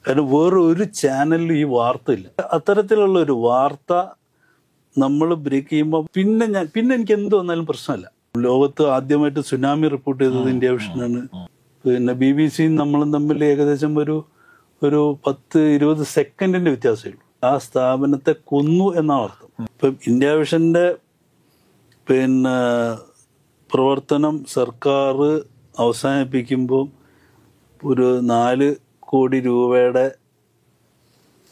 കാരണം വേറെ ഒരു ചാനലിലും ഈ വാർത്ത ഇല്ല. അത്തരത്തിലുള്ള ഒരു വാർത്ത നമ്മൾ ബ്രേക്ക് ചെയ്യുമ്പോൾ പിന്നെ എനിക്ക് എന്ത് വന്നാലും പ്രശ്നമല്ല. ലോകത്ത് ആദ്യമായിട്ട് സുനാമി റിപ്പോർട്ട് ചെയ്തത് ഇന്ത്യ വിഷനാണ്. പിന്നെ BBC നമ്മളും തമ്മിൽ ഏകദേശം ഒരു 10-20 സെക്കൻഡിന്റെ വ്യത്യാസമേ ഉള്ളൂ. ആ സ്ഥാപനത്തെ കൊന്നു എന്നാണ് അർത്ഥം. ഇപ്പം ഇന്ത്യ വിഷന്റെ പിന്നെ പ്രവർത്തനം സർക്കാർ അവസാനിപ്പിക്കുമ്പോൾ ഒരു 4 കോടി രൂപയുടെ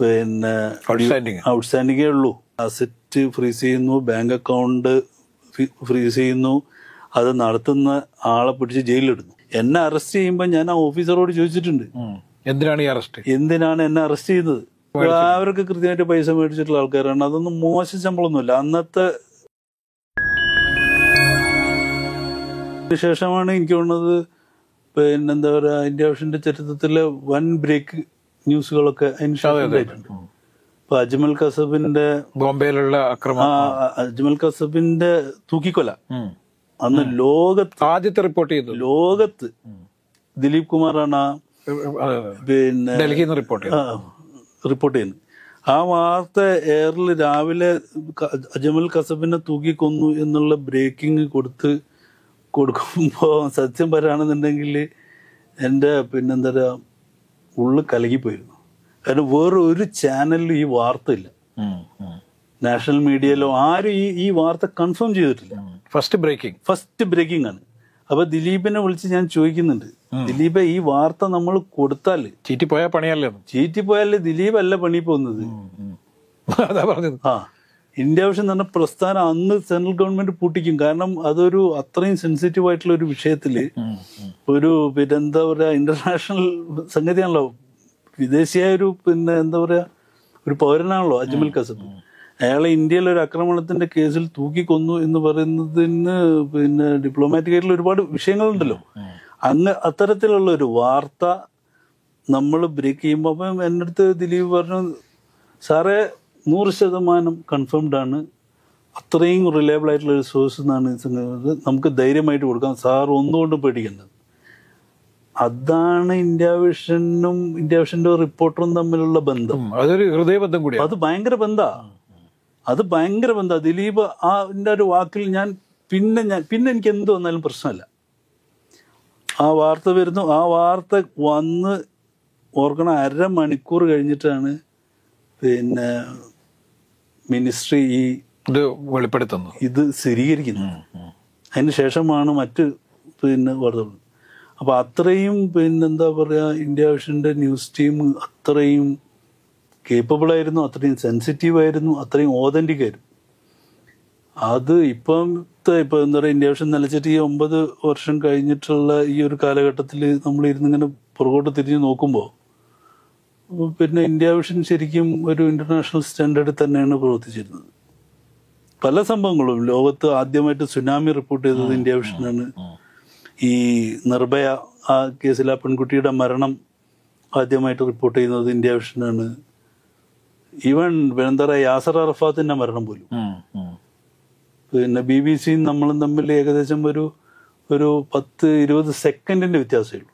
പിന്നെ ഔട്ട്സ്റ്റാൻഡിങ്ങേ ഉള്ളൂ. അസറ്റ് ഫ്രീസ് ചെയ്യുന്നു, ബാങ്ക് അക്കൗണ്ട് ഫ്രീസ് ചെയ്യുന്നു, അത് നടത്തുന്ന ആളെ പിടിച്ച് ജയിലിലിടുന്നു. എന്നെ അറസ്റ്റ് ചെയ്യുമ്പോൾ ഞാൻ ആ ഓഫീസറോട് ചോദിച്ചിട്ടുണ്ട്, എന്തിനാണ് എന്നെ അറസ്റ്റ് ചെയ്തത്? അവർക്ക് കൃത്യമായിട്ട് പൈസ മേടിച്ചിട്ടുള്ള ആൾക്കാരാണ്. അതൊന്നും മോശം ശമ്പളമൊന്നുമില്ല. അന്നത്തെ ശേഷമാണ് എനിക്ക് തോന്നുന്നത് പിന്നെന്താ പറയാ, ഇന്ത്യ വിഷന്റെ ചരിത്രത്തിലെ വൻ ബ്രേക്ക് ന്യൂസുകളൊക്കെ അതിന് ശേഷം. ഇപ്പൊ അജ്മൽ കസബിന്റെ ബോംബെയിലുള്ള അജ്മൽ കസബിന്റെ തൂക്കിക്കൊല അന്ന് ആദ്യത്തെ റിപ്പോർട്ട് ചെയ്തു. ലോകത്ത് ദിലീപ് കുമാറാണ് പിന്നെ റിപ്പോർട്ട് ചെയ്യുന്നത്. ആ വാർത്ത എയറിൽ രാവിലെ അജ്മൽ കസബിനെ തൂക്കിക്കൊന്നു എന്നുള്ള ബ്രേക്കിംഗ് കൊടുക്കുമ്പോ സത്യം പറയുകയാണെന്നുണ്ടെങ്കിൽ എൻ്റെ പിന്നെന്താ പറയാ ഉള്ളു കലകിപ്പോയിരുന്നു. കാരണം വേറെ ഒരു ചാനലിലും ഈ വാർത്ത ഇല്ല. നാഷണൽ മീഡിയയിലോ ആരും ഈ വാർത്ത കൺഫേം ചെയ്തിട്ടില്ല. ഫസ്റ്റ് ബ്രേക്കിംഗ് ആണ്. അപ്പൊ ദിലീപിനെ വിളിച്ച് ഞാൻ ചോദിക്കുന്നുണ്ട്, ദിലീപ് ഈ വാർത്ത നമ്മൾ കൊടുത്താല് ചീറ്റിപ്പോയാലേ ദിലീപ് അല്ല പണി പോകുന്നത്. ഇന്ത്യ വിഷൻ എന്ന് പറഞ്ഞ പ്രസ്ഥാനം അന്ന് സെൻട്രൽ ഗവൺമെന്റ് പൂട്ടിക്കും. കാരണം അതൊരു അത്രയും സെൻസിറ്റീവ് ആയിട്ടുള്ള ഒരു വിഷയത്തില് ഒരു പിന്നെന്താ പറയാ ഇന്റർനാഷണൽ സംഗതിയാണല്ലോ. വിദേശിയായ ഒരു പിന്നെ എന്താ പറയാ ഒരു പൗരനാണല്ലോ അജ്മൽ കസബ്. അയാളെ ഇന്ത്യയിലെ ഒരു ആക്രമണത്തിന്റെ കേസിൽ തൂക്കിക്കൊന്നു എന്ന് പറയുന്നതിന് പിന്നെ ഡിപ്ലോമാറ്റിക് ആയിട്ടുള്ള ഒരുപാട് വിഷയങ്ങളുണ്ടല്ലോ. അത്തരത്തിലുള്ള ഒരു വാർത്ത നമ്മൾ ബ്രേക്ക് ചെയ്യുമ്പോൾ അപ്പം എൻ്റെ അടുത്ത് ദിലീപ് പറഞ്ഞു, സാറേ 100% കൺഫേംഡ് ആണ്, അത്രയും റിലയബിൾ ആയിട്ടുള്ള ഒരു സോഴ്സ് എന്നാണ് നമുക്ക് ധൈര്യമായിട്ട് കൊടുക്കാം, സാർ ഒന്നുകൊണ്ടും പേടിക്കേണ്ടത്. അതാണ് ഇന്ത്യ വിഷന്റെ റിപ്പോർട്ടറും തമ്മിലുള്ള ബന്ധം. അതൊരു ഹൃദയബന്ധം കൂടി. അത് ഭയങ്കര ബന്ധ. ദിലീപ് അതിന്റെ ഒരു വാക്കിൽ പിന്നെ എനിക്ക് എന്ത് വന്നാലും പ്രശ്നമല്ല. ആ വാർത്ത വരുന്നു, ആ വാർത്ത വന്ന് ഓർക്കണം 1/2 മണിക്കൂർ കഴിഞ്ഞിട്ടാണ് പിന്നെ മിനിസ്ട്രി വെളിപ്പെടുത്തുന്നു, ഇത് സ്ഥിരീകരിക്കുന്നു. അതിന് ശേഷമാണ് മറ്റ് പിന്നെ വാർത്തകൾ. അപ്പൊ അത്രയും പിന്നെന്താ പറയാ ഇന്ത്യ വിഷന്റെ ന്യൂസ് ടീം അത്രയും കേപ്പബിൾ ആയിരുന്നു, അത്രയും സെൻസിറ്റീവ് ആയിരുന്നു, അത്രയും ഓതന്റിക് ആയിരുന്നു. അത് ഇപ്പൊ എന്താ പറയുക, ഇന്ത്യ വിഷൻ നിലച്ചിട്ട് ഈ 9 വർഷം കഴിഞ്ഞിട്ടുള്ള ഈ ഒരു കാലഘട്ടത്തിൽ നമ്മൾ ഇരുന്നിങ്ങനെ പുറകോട്ട് തിരിഞ്ഞു നോക്കുമ്പോൾ പിന്നെ ഇന്ത്യ വിഷൻ ശരിക്കും ഒരു ഇന്റർനാഷണൽ സ്റ്റാൻഡേർഡിൽ തന്നെയാണ് പ്രവർത്തിച്ചിരുന്നത്. പല സംഭവങ്ങളും ലോകത്ത് ആദ്യമായിട്ട് സുനാമി റിപ്പോർട്ട് ചെയ്തത് ഇന്ത്യ വിഷനാണ്. ഈ നിർഭയ ആ കേസിൽ ആ പെൺകുട്ടിയുടെ മരണം ആദ്യമായിട്ട് റിപ്പോർട്ട് ചെയ്യുന്നത് ഇന്ത്യ വിഷനാണ്. ഈവൻ എന്താ പറയുക യാസർ അറഫാത്തിന്റെ മരണം പോലും പിന്നെ BBC നമ്മളും തമ്മിൽ ഏകദേശം ഒരു 10-20 സെക്കൻഡിന്റെ വ്യത്യാസമേ ഉള്ളൂ.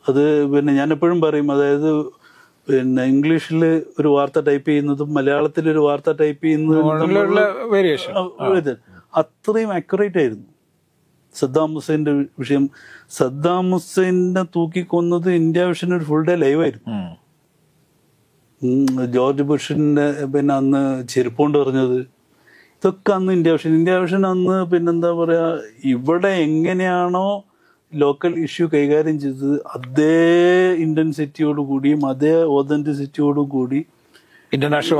അത് പിന്നെ ഞാൻ എപ്പോഴും പറയും, അതായത് പിന്നെ ഇംഗ്ലീഷിൽ ഒരു വാർത്ത ടൈപ്പ് ചെയ്യുന്നതും മലയാളത്തിൽ ഒരു വാർത്ത ടൈപ്പ് ചെയ്യുന്നതും അത്രയും അക്യുറേറ്റ് ആയിരുന്നു. സദ്ദാം ഹുസൈന്റെ വിഷയം, സദ്ദാം ഹുസൈനെ തൂക്കിക്കൊന്നത് ഇന്ത്യ വിഷൻ ഒരു ഫുൾ ഡേ ലൈവായിരുന്നു. ജോർജ് ബുഷിന്റെ പിന്നെ അന്ന് ചെരുപ്പോണ്ട് പറഞ്ഞത്, ഇതൊക്കെ അന്ന് ഇന്ത്യ വിഷൻ അന്ന് പിന്നെന്താ പറയാ ഇവിടെ എങ്ങനെയാണോ ലോക്കൽ ഇഷ്യൂ കൈകാര്യം ചെയ്തത് അതേ ഇന്റൻസിറ്റിയോടുകൂടിയും അതേ ഓതന്റിസിറ്റിയോടുകൂടി ഇന്റർനാഷണൽ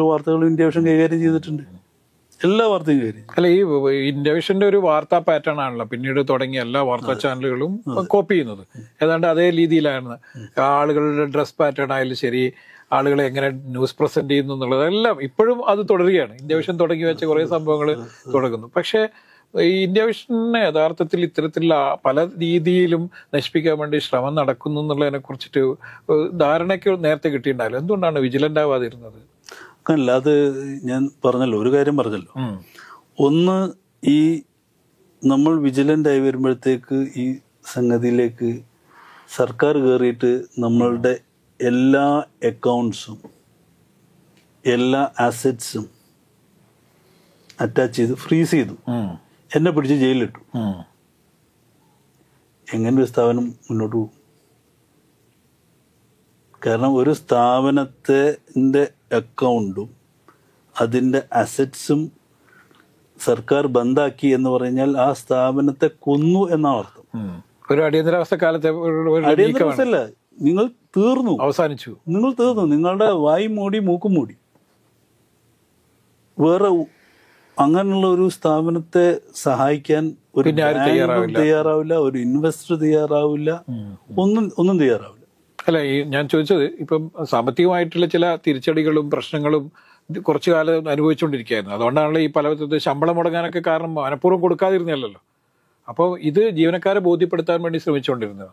വാർത്തകളും ഇന്ത്യ വിഷൻ കൈകാര്യം ചെയ്തിട്ടുണ്ട്. എല്ലാ വാർത്തയും കൈകാര്യം. അല്ല, ഈ ഇന്ത്യ വിഷന്റെ ഒരു വാർത്താ പാറ്റേൺ ആണല്ലോ പിന്നീട് തുടങ്ങിയ എല്ലാ വാർത്താ ചാനലുകളും കോപ്പി ചെയ്യുന്നത്. ഏതാണ്ട് അതേ രീതിയിലാണ് ആളുകളുടെ ഡ്രസ് പാറ്റേൺ ആയാലും ശരി, ആളുകളെ എങ്ങനെ ന്യൂസ് പ്രസന്റ് ചെയ്യുന്നു എന്നുള്ളതെല്ലാം ഇപ്പോഴും അത് തുടരുകയാണ്. ഇന്ത്യ വിഷൻ തുടങ്ങി വെച്ച കുറെ സംഭവങ്ങൾ തുടങ്ങുന്നു. പക്ഷേ ഈ ഇന്ത്യ വിഷനെ യഥാർത്ഥത്തിൽ ഇത്തരത്തിലുള്ള പല രീതിയിലും നശിപ്പിക്കാൻ വേണ്ടി ശ്രമം നടക്കുന്നു എന്നുള്ളതിനെ കുറിച്ചിട്ട് ധാരണയ്ക്ക് നേരത്തെ കിട്ടിയിട്ടുണ്ടാവില്ല. എന്തുകൊണ്ടാണ് വിജിലന്റ് ആവാതിരുന്നത്? അല്ല, അത് ഞാൻ പറഞ്ഞല്ലോ, ഒരു കാര്യം പറഞ്ഞല്ലോ. ഒന്ന്, ഈ നമ്മൾ വിജിലന്റ് ആയി വരുമ്പോഴത്തേക്ക് ഈ സംഗതിയിലേക്ക് സർക്കാർ കയറിയിട്ട് നമ്മളുടെ എല്ലാ അക്കൗണ്ട്സും എല്ലാ അസറ്റ്സും അറ്റാച്ച് ചെയ്ത് ഫ്രീസ് ചെയ്തു. എന്നെ പിടിച്ച് ജയിലിലിട്ടു. എങ്ങനെ ഒരു സ്ഥാപനം മുന്നോട്ട് പോകും? കാരണം ഒരു സ്ഥാപനത്തിൻ്റെ അക്കൗണ്ടും അതിൻ്റെ അസറ്റ്സും സർക്കാർ ബന്ധാക്കി എന്ന് പറഞ്ഞാൽ ആ സ്ഥാപനത്തെ കൊന്നു എന്നാണ് അർത്ഥം. ഒരു അടിയന്തരാവസ്ഥ കാലത്തെ അടിയന്തരാവസ്ഥയല്ല, നിങ്ങൾ തീർന്നു, അവസാനിച്ചു. നിങ്ങൾ തീർന്നു. നിങ്ങളുടെ വായി മൂടി മൂക്കും മൂടി. വേറെ അങ്ങനെയുള്ള ഒരു സ്ഥാപനത്തെ സഹായിക്കാൻ ഒരു തയ്യാറാവില്ല, ഒരു ഇൻവെസ്റ്റർ തയ്യാറാവില്ല, ഒന്നും തയ്യാറാവില്ല. അല്ല, ഈ ഞാൻ ചോദിച്ചത് ഇപ്പം സാമ്പത്തികമായിട്ടുള്ള ചില തിരിച്ചടികളും പ്രശ്നങ്ങളും കുറച്ചു കാലം അനുഭവിച്ചുകൊണ്ടിരിക്കുകയായിരുന്നു. അതുകൊണ്ടാണല്ലോ ഈ പല വിധത്തിൽ ശമ്പളം മുടങ്ങാനൊക്കെ കാരണം മനഃപൂർവ്വം കൊടുക്കാതിരുന്നല്ലോ. അപ്പോൾ ഇത് ജീവനക്കാരെ ബോധ്യപ്പെടുത്താൻ വേണ്ടി ശ്രമിച്ചുകൊണ്ടിരുന്നത്.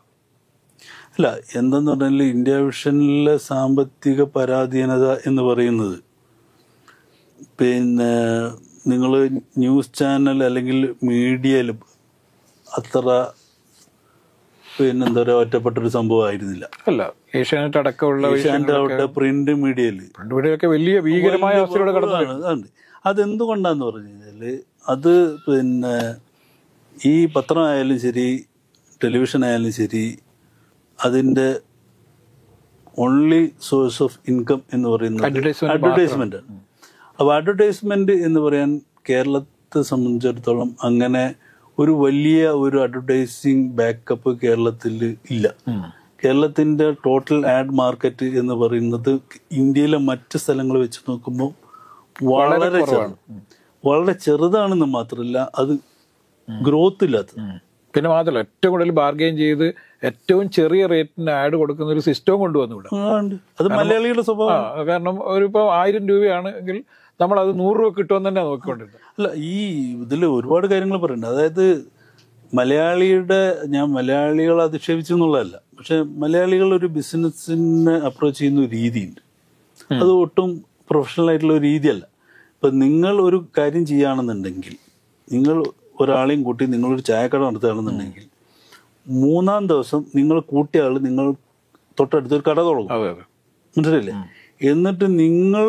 അല്ല, എന്തെന്ന് പറഞ്ഞാൽ ഇന്ത്യ വിഷനിലെ സാമ്പത്തിക പരാധീനത എന്ന് പറയുന്നത് പിന്നെ നിങ്ങൾ ന്യൂസ് ചാനൽ അല്ലെങ്കിൽ മീഡിയയിൽ അത്ര പിന്നെന്താ പറയുക ഒറ്റപ്പെട്ടൊരു സംഭവമായിരുന്നില്ല. അല്ല, ഏഷ്യാനെറ്റ് അടക്കമുള്ള പ്രിന്റ് മീഡിയയിൽ വലിയ ഭീകരമായ അവസ്ഥയോടെ കടന്നു. അതെന്തുകൊണ്ടാന്ന് പറഞ്ഞു കഴിഞ്ഞാൽ അത് പിന്നെ ഈ പത്രമായാലും ശരി ടെലിവിഷൻ ആയാലും ശരി അതിൻ്റെ ഓൺലി സോഴ്സ് ഓഫ് ഇൻകം എന്ന് പറയുന്നത് അഡ്വർടൈസ്മെന്റ്. അപ്പോൾ അഡ്വർടൈസ്മെന്റ് എന്ന് പറയാൻ കേരളത്തെ സംബന്ധിച്ചിടത്തോളം അങ്ങനെ ഒരു വലിയ ഒരു അഡ്വർടൈസിങ് ബാക്കപ്പ് കേരളത്തിൽ ഇല്ല. കേരളത്തിന്റെ ടോട്ടൽ ആഡ് മാർക്കറ്റ് എന്ന് പറയുന്നത് ഇന്ത്യയിലെ മറ്റ് സ്ഥലങ്ങൾ വെച്ച് നോക്കുമ്പോൾ വളരെ ചെറുതാണെന്ന് മാത്രമല്ല അത് ഗ്രോത്ത് ഇല്ലാത്തത്. പിന്നെ മാത്രമല്ല ഏറ്റവും കൂടുതൽ ബാർഗെയിൻ ചെയ്ത് ഏറ്റവും ചെറിയ റേറ്റിന് ആഡ് കൊടുക്കുന്ന ഒരു സിസ്റ്റവും കൊണ്ടുവന്നു ഇവിടെ. അത് മലയാളികളുടെ സ്വഭാവം. കാരണം ഇപ്പോൾ 1000 രൂപയാണെങ്കിൽ നമ്മൾ അത് 100 രൂപ കിട്ടുമെന്ന് തന്നെ നോക്കിക്കൊണ്ടിരുന്നത്. അല്ല, ഈ ഇതിൽ ഒരുപാട് കാര്യങ്ങൾ പറയുന്നുണ്ട്. അതായത് ഞാൻ മലയാളികളെ അധിക്ഷേപിച്ചു എന്നുള്ളതല്ല, പക്ഷെ മലയാളികൾ ഒരു ബിസിനസ്സിനെ അപ്രോച്ച് ചെയ്യുന്ന ഒരു രീതിയുണ്ട്. അത് ഒട്ടും പ്രൊഫഷണൽ ആയിട്ടുള്ള ഒരു രീതിയല്ല. ഇപ്പം നിങ്ങൾ ഒരു കാര്യം ചെയ്യുകയാണെന്നുണ്ടെങ്കിൽ, നിങ്ങൾ ഒരാളെയും കൂട്ടി നിങ്ങളൊരു ചായക്കട നടത്തുകയാണെന്നുണ്ടെങ്കിൽ 3-ാം ദിവസം നിങ്ങൾ കൂട്ടിയ ആൾ നിങ്ങൾ തൊട്ടടുത്തൊരു കട തുടങ്ങും. മനസ്സിലല്ലേ? എന്നിട്ട് നിങ്ങൾ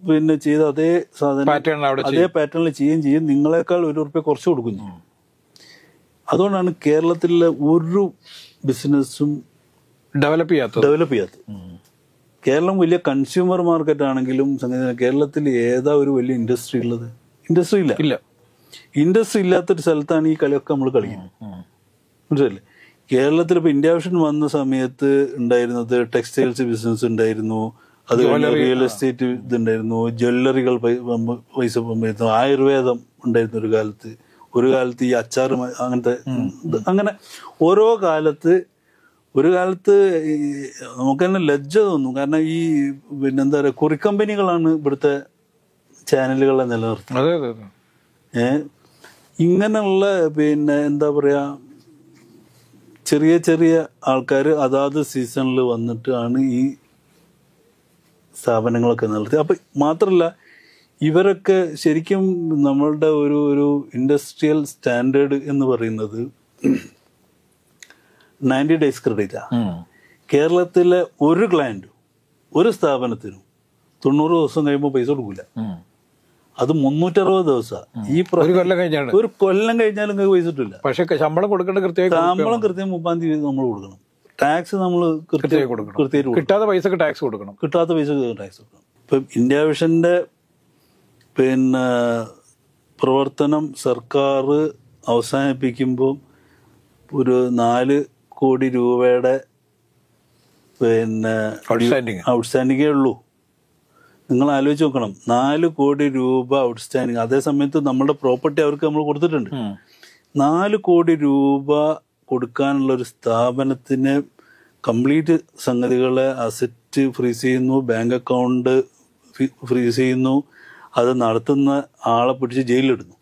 പിന്നെ ചെയ്ത അതേ സാധനം അതേ പാറ്റേണിൽ ചെയ്യും. നിങ്ങളെക്കാൾ ₹1 കുറച്ച് കൊടുക്കും ചെയ്യും. അതുകൊണ്ടാണ് കേരളത്തിലെ ഒരു ബിസിനസ്സും ഡെവലപ്പ് ചെയ്യാത്തത്. കേരളം വലിയ കൺസ്യൂമർ മാർക്കറ്റ് ആണെങ്കിലും കേരളത്തിൽ ഏതാ ഒരു വലിയ ഇൻഡസ്ട്രി ഉള്ളത്? ഇൻഡസ്ട്രി ഇല്ല. ഇൻഡസ്ട്രി ഇല്ലാത്തൊരു സ്ഥലത്താണ് ഈ കളിയൊക്കെ നമ്മൾ കളിക്കുന്നത്. മനസ്സിലല്ലേ? കേരളത്തിൽ ഇപ്പൊ ഇന്ത്യ വിഷൻ വന്ന സമയത്ത് ഉണ്ടായിരുന്നത് ടെക്സ്റ്റൈൽസ് ബിസിനസ് ഉണ്ടായിരുന്നു, അത് റിയൽ എസ്റ്റേറ്റ് ഇതുണ്ടായിരുന്നു, ജ്വല്ലറികൾ പൈസ പമ്പയിരുന്നു, ആയുർവേദം ഉണ്ടായിരുന്നു ഒരു കാലത്ത് ഈ അച്ചാർ അങ്ങനത്തെ അങ്ങനെ ഓരോ കാലത്ത് നമുക്ക് തന്നെ ലജ്ജ തോന്നും. കാരണം ഈ പിന്നെന്താ പറയുക കുറിക്കമ്പനികളാണ് ഇവിടുത്തെ ചാനലുകളെ നിലനിർത്തുന്നത്. ഇങ്ങനെയുള്ള പിന്നെ എന്താ പറയാ ചെറിയ ചെറിയ ആൾക്കാർ അതാത് സീസണിൽ വന്നിട്ടാണ് ഈ സ്ഥാപനങ്ങളൊക്കെ നിലനിർത്തി. അപ്പം മാത്രമല്ല ഇവരൊക്കെ ശരിക്കും നമ്മളുടെ ഒരു ഇൻഡസ്ട്രിയൽ സ്റ്റാൻഡേർഡ് എന്ന് പറയുന്നത് 90 days ക്രെഡിറ്റാണ്. കേരളത്തിലെ ഒരു ക്ലയന്റും ഒരു സ്ഥാപനത്തിനും 90 ദിവസം കഴിയുമ്പോൾ പൈസ കൊടുക്കില്ല. അത് 360 ദിവസം. ഒരു കൊല്ലം കഴിഞ്ഞാലും നിങ്ങൾക്ക് പൈസ കിട്ടില്ല. പക്ഷെ ശമ്പളം കൊടുക്കേണ്ട കൃത്യം 30-ാം തീയതി നമ്മൾ കൊടുക്കണം. ടാക്സ് നമ്മൾ കൃത്യമായിട്ട് കിട്ടാത്ത പൈസക്ക് ടാക്സ് കൊടുക്കണം. ഇപ്പം ഇന്ത്യ വിഷന്റെ പിന്നെ പ്രവർത്തനം സർക്കാർ അവസാനിപ്പിക്കുമ്പോൾ ഒരു 4 കോടി രൂപയുടെ പിന്നെ ഔട്ട്സ്റ്റാൻഡിങ്ങേ ഉള്ളൂ. നിങ്ങൾ ആലോചിച്ച് നോക്കണം, 4 കോടി രൂപ ഔട്ട്സ്റ്റാൻഡിങ്. അതേ സമയത്ത് നമ്മുടെ പ്രോപ്പർട്ടി അവർക്ക് നമ്മൾ കൊടുത്തിട്ടുണ്ട്. 4 കോടി രൂപ കൊടുക്കാനുള്ള ഒരു സ്ഥാപനത്തിന് കംപ്ലീറ്റ് സംഗതികളെ അസറ്റ് ഫ്രീസ് ചെയ്യുന്നു, ബാങ്ക് അക്കൗണ്ട് ഫ്രീസ് ചെയ്യുന്നു, അത് നടത്തുന്ന ആളെ പിടിച്ച് ജയിലിലിടുന്നു.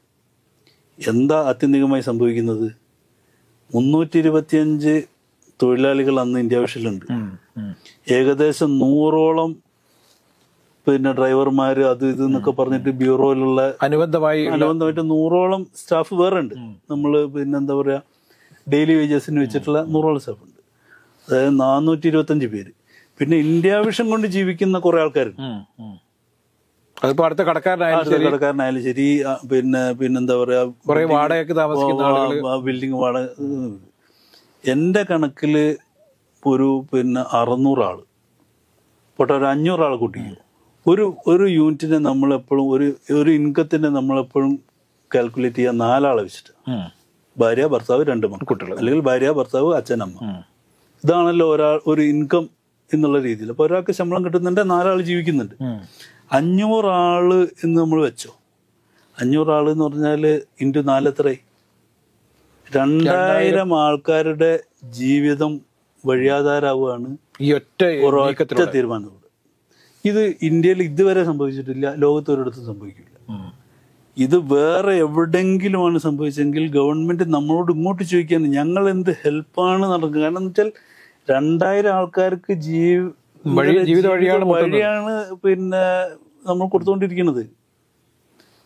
എന്താ ആത്യന്തികമായി സംഭവിക്കുന്നത്? 325 തൊഴിലാളികൾ അന്ന് ഇന്ത്യ വിഷനിലുണ്ട്. ഏകദേശം 100ഓളം പിന്നെ ഡ്രൈവർമാര് അത് ഇത് എന്നൊക്കെ പറഞ്ഞിട്ട് ബ്യൂറോയിലുള്ള അനുബന്ധമായിട്ട് 100ഓളം സ്റ്റാഫ് വേറെ ഉണ്ട്. നമ്മൾ പിന്നെന്താ പറയാ ഡെയിലി വേജസിന് വെച്ചിട്ടുള്ള 100ഓളം സ്റ്റാഫ് ഉണ്ട്. അതായത് 425 പേര്. പിന്നെ ഇന്ത്യ വിഷൻ കൊണ്ട് ജീവിക്കുന്ന കുറെ ആൾക്കാരുണ്ട്. അതിപ്പോ അടുത്ത കടക്കാരനായാലും ശരി, പിന്നെന്താ പറയാ, കുറെ വാടകയ്ക്ക് താമസിക്കുന്ന ആളുകൾ, ബിൽഡിംഗ് വാടക. എന്റെ കണക്കില് ഒരു 600 ആള് പോട്ടെ, ഒരു 500 ആളെ കൂട്ടിക്കും. ഒരു യൂണിറ്റിനെ നമ്മളെപ്പോഴും ഒരു ഇൻകത്തിനെ നമ്മളെപ്പോഴും കാൽക്കുലേറ്റ് ചെയ്യാൻ 4 ആളെ വെച്ചിട്ട്, ഭാര്യ ഭർത്താവ് 2 മക്കൾ, അല്ലെങ്കിൽ ഭാര്യ ഭർത്താവ് അച്ഛനമ്മ. ഇതാണല്ലോ ഒരു ഇൻകം എന്നുള്ള രീതിയിൽ. അപ്പൊ ഒരാൾക്ക് ശമ്പളം കിട്ടുന്നുണ്ട്, 4 ആൾ ജീവിക്കുന്നുണ്ട്. 500 ആള് എന്ന് നമ്മൾ വെച്ചോ. 500 ആള് എന്ന് പറഞ്ഞാല് ഇൻറ്റു 4 എത്രയായി? 2000 ആൾക്കാരുടെ ജീവിതം വഴിയാധാരാവുകയാണ് ഈ ഒറ്റ തീരുമാനത്തോട്. ഇത് ഇന്ത്യയിൽ ഇതുവരെ സംഭവിച്ചിട്ടില്ല, ലോകത്ത് ഒരിടത്തും സംഭവിക്കില്ല. ഇത് വേറെ എവിടെങ്കിലുമാണ് സംഭവിച്ചെങ്കിൽ ഗവൺമെന്റ് നമ്മളോട് ഇങ്ങോട്ട് ചോദിക്കാൻ ഞങ്ങൾ എന്ത് ഹെൽപ്പാണ് നടക്കുക. കാരണം എന്ന് വെച്ചാൽ 2000 ആൾക്കാർക്ക് ജീവിത വഴിയാണ് നമ്മൾ കൊടുത്തുകൊണ്ടിരിക്കുന്നത്.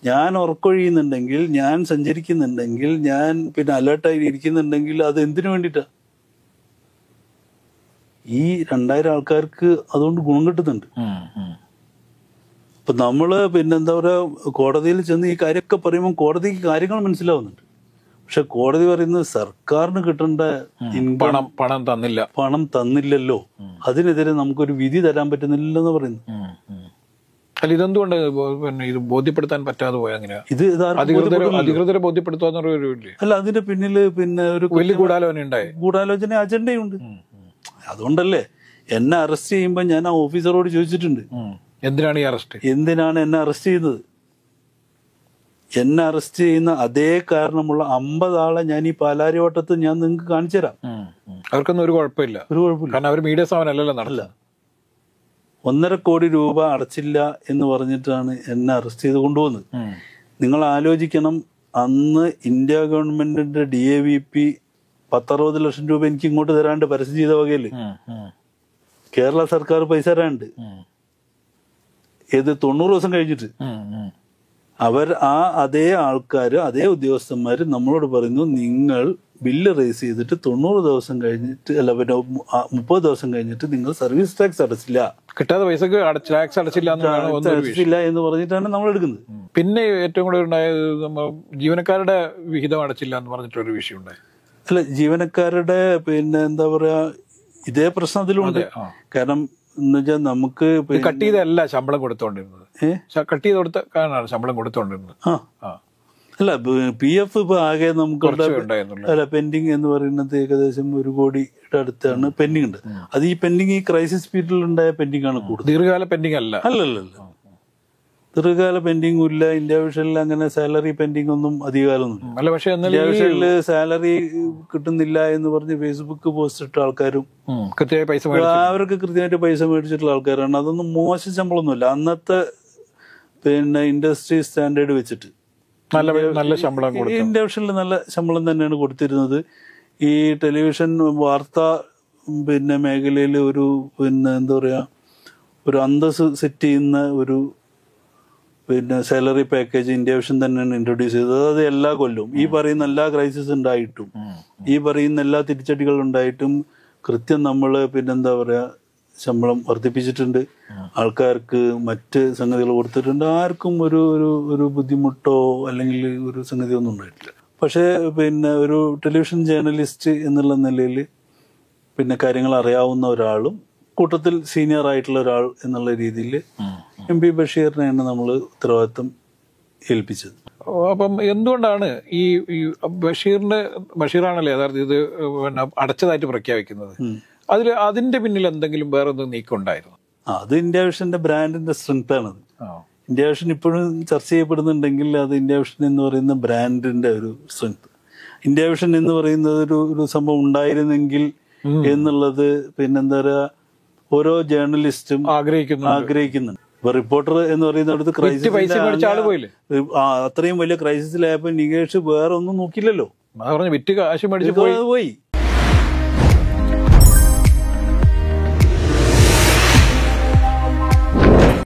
ഞാൻ ഉറക്കൊഴിയുന്നുണ്ടെങ്കിൽ, ഞാൻ സഞ്ചരിക്കുന്നുണ്ടെങ്കിൽ, ഞാൻ അലേർട്ടായി ഇരിക്കുന്നുണ്ടെങ്കിൽ അത് എന്തിനു വേണ്ടിയിട്ടാ? ഈ 2000 ആൾക്കാർക്ക് അതുകൊണ്ട് ഗുണം കിട്ടുന്നുണ്ട്. അപ്പൊ നമ്മള് എന്താ പറയാ, കോടതിയിൽ ചെന്ന് ഈ കാര്യമൊക്കെ പറയുമ്പോൾ കോടതിക്ക് കാര്യങ്ങൾ മനസ്സിലാവുന്നുണ്ട്. പക്ഷെ കോടതി പറയുന്നത് സർക്കാരിന് കിട്ടേണ്ട പണം തന്നില്ലല്ലോ, അതിനെതിരെ നമുക്കൊരു വിധി തരാൻ പറ്റുന്നില്ലെന്ന് പറയുന്നു. ഇതെന്തുകൊണ്ട് ഇത് ബോധ്യപ്പെടുത്താൻ പറ്റാതെ പോയ അങ്ങനെയാ? ഇത് അധികൃതരെ ബോധ്യപ്പെടുത്തുക. അല്ല, അതിന്റെ പിന്നില് ഒരു വലിയ ഗൂഢാലോചന അജണ്ടയുണ്ട്. അതുകൊണ്ടല്ലേ എന്നെ അറസ്റ്റ് ചെയ്യുമ്പോ ഞാൻ ആ ഓഫീസറോട് ചോദിച്ചിട്ടുണ്ട്, എന്തിനാണ് എന്നെ അറസ്റ്റ് ചെയ്യുന്നത്? എന്നെ അറസ്റ്റ് ചെയ്യുന്ന അതേ കാരണമുള്ള 50 ആളെ ഞാൻ ഈ പാലാരിവട്ടത്ത് ഞാൻ നിങ്ങൾക്ക് കാണിച്ചു തരാം. അവർക്കൊന്നും ഒരു കുഴപ്പമില്ല. കാരണം അവർ മീഡിയ സ്ഥാപനമല്ലല്ലോ നടല്ല. 1.5 കോടി രൂപ അടച്ചില്ല എന്ന് പറഞ്ഞിട്ടാണ് എന്നെ അറസ്റ്റ് ചെയ്ത് കൊണ്ടുപോകുന്നത്. നിങ്ങൾ ആലോചിക്കണം, അന്ന് ഇന്ത്യ ഗവൺമെന്റിന്റെ DAVP 10-60 ലക്ഷം രൂപ എനിക്ക് ഇങ്ങോട്ട് തരാണ്ട് പരസ്യം ചെയ്ത വകയില് കേരള സർക്കാർ പൈസ തരാണ്ട്. ഏത് 90 ദിവസം കഴിഞ്ഞിട്ട് അതേ ആൾക്കാര്, അതേ ഉദ്യോഗസ്ഥന്മാര് നമ്മളോട് പറയുന്നു, നിങ്ങൾ ബില്ല് റേസ് ചെയ്തിട്ട് 90 ദിവസം കഴിഞ്ഞിട്ട്, അല്ല 30 ദിവസം കഴിഞ്ഞിട്ട് നിങ്ങൾ സർവീസ് ടാക്സ് അടച്ചില്ല, കിട്ടാതെ പൈസക്ക് ടാക്സ് അടച്ചില്ല എന്ന് പറഞ്ഞിട്ടാണ് നമ്മൾ എടുക്കുന്നത്. പിന്നെ ഏറ്റവും കൂടുതൽ ഉണ്ടായത് ജീവനക്കാരുടെ വിഹിതം അടച്ചില്ല എന്ന് പറഞ്ഞിട്ടൊരു വിഷയം ഉണ്ടായി. അല്ല, ജീവനക്കാരുടെ എന്താ പറയാ, ഇതേ പ്രശ്നം അതിലുണ്ട്. കാരണം എന്ന് വെച്ചാൽ നമുക്ക് കട്ട് ചെയ്തല്ല ശമ്പളം കൊടുത്തോണ്ടിരുന്നത്, കട്ട് ചെയ്ത് കൊടുത്ത കാരണമാണ് ശമ്പളം കൊടുത്തോണ്ടിരുന്നത്. അല്ല, PF ഇപ്പൊ ആകെ നമുക്ക് പെൻഡിങ് എന്ന് പറയുന്നത് ഏകദേശം 1 കോടിയുടെ അടുത്താണ് പെൻഡിങ് ഉണ്ട്. അത് ഈ പെൻഡിങ് ഈ ക്രൈസിസ് പീരീഡിൽ ഉണ്ടായ പെൻഡിങ് ആണ് കൂടുതൽ. ദീർഘകാല പെൻഡിങ് അല്ലല്ല, ദീർഘകാല പെൻഡിങ്ങും ഇല്ല. ഇന്ത്യ വിഷനിൽ അങ്ങനെ സാലറി പെൻഡിങ് ഒന്നും അധികകാലമൊന്നും. പക്ഷേ ഇന്ത്യ വിഷനില് സാലറി കിട്ടുന്നില്ല എന്ന് പറഞ്ഞ് ഫേസ്ബുക്ക് പോസ്റ്റ് ഇട്ട ആൾക്കാരും അവർക്ക് കൃത്യമായിട്ട് പൈസ മേടിച്ചിട്ടുള്ള ആൾക്കാരാണ്. അതൊന്നും മോശം ശമ്പളമൊന്നുമില്ല. അന്നത്തെ ഇൻഡസ്ട്രി സ്റ്റാൻഡേർഡ് വെച്ചിട്ട് നല്ല ശമ്പളം, ഇന്ത്യ വിഷനിൽ നല്ല ശമ്പളം തന്നെയാണ് കൊടുത്തിരുന്നത്. ഈ ടെലിവിഷൻ വാർത്താ മേഖലയിൽ ഒരു എന്താ പറയാ, ഒരു അന്തസ് സെറ്റ് ചെയ്യുന്ന ഒരു സാലറി പാക്കേജ് ഇന്ത്യ വിഷൻ തന്നെയാണ് ഇൻട്രൊഡ്യൂസ് ചെയ്തത്. അത് എല്ലാ കൊല്ലവും ഈ പറയുന്ന എല്ലാ ക്രൈസിസ് ഉണ്ടായിട്ടും, ഈ പറയുന്ന എല്ലാ തിരിച്ചടികൾ ഉണ്ടായിട്ടും കൃത്യം നമ്മള് എന്താ പറയാ ശമ്പളം വർദ്ധിപ്പിച്ചിട്ടുണ്ട്. ആൾക്കാർക്ക് മറ്റ് സംഗതികൾ കൊടുത്തിട്ടുണ്ട്. ആർക്കും ഒരു ബുദ്ധിമുട്ടോ അല്ലെങ്കിൽ ഒരു സംഗതി ഒന്നും ഉണ്ടായിട്ടില്ല. പക്ഷേ ഒരു ടെലിവിഷൻ ജേർണലിസ്റ്റ് എന്നുള്ള നിലയിൽ കാര്യങ്ങൾ അറിയാവുന്ന ഒരാളും കൂട്ടത്തിൽ സീനിയർ ആയിട്ടുള്ള ഒരാൾ എന്നുള്ള രീതിയിൽ MP ബഷീറിനെയാണ് നമ്മൾ ഉത്തരവാദിത്വം ഏൽപ്പിച്ചത്. അപ്പം എന്തുകൊണ്ടാണ് ഈ ബഷീറാണല്ലോ യഥാർത്ഥ ഇത് അടച്ചതായിട്ട് പ്രഖ്യാപിക്കുന്നത്? അതിന്റെ പിന്നിൽ എന്തെങ്കിലും വേറെ എന്തെങ്കിലും നീക്കം ഉണ്ടായിരുന്നു? അത് ഇന്ത്യ വിഷന്റെ ബ്രാൻഡിന്റെ സ്ട്രെങ്ത് ആണത്. ഇന്ത്യ വിഷൻ ഇപ്പോഴും ചർച്ച ചെയ്യപ്പെടുന്നുണ്ടെങ്കിൽ അത് ഇന്ത്യ വിഷൻ എന്ന് പറയുന്ന ബ്രാൻഡിന്റെ ഒരു സ്ട്രെങ്ത്. ഇന്ത്യ വിഷൻ എന്ന് പറയുന്നത് ഒരു സംഭവം ഉണ്ടായിരുന്നെങ്കിൽ എന്നുള്ളത് എന്താ പറയാ, ഓരോ ജേർണലിസ്റ്റും ആഗ്രഹിക്കുന്നുണ്ട്. ഇപ്പൊ റിപ്പോർട്ടർ എന്ന് പറയുന്നിടത്ത് ക്രൈസിസ്, അത്രയും വലിയ ക്രൈസിസിലായപ്പോ നികേഷ് വേറെ ഒന്നും നോക്കില്ലല്ലോ, വിറ്റ് കാശ് മേടിച്ച് പോയി.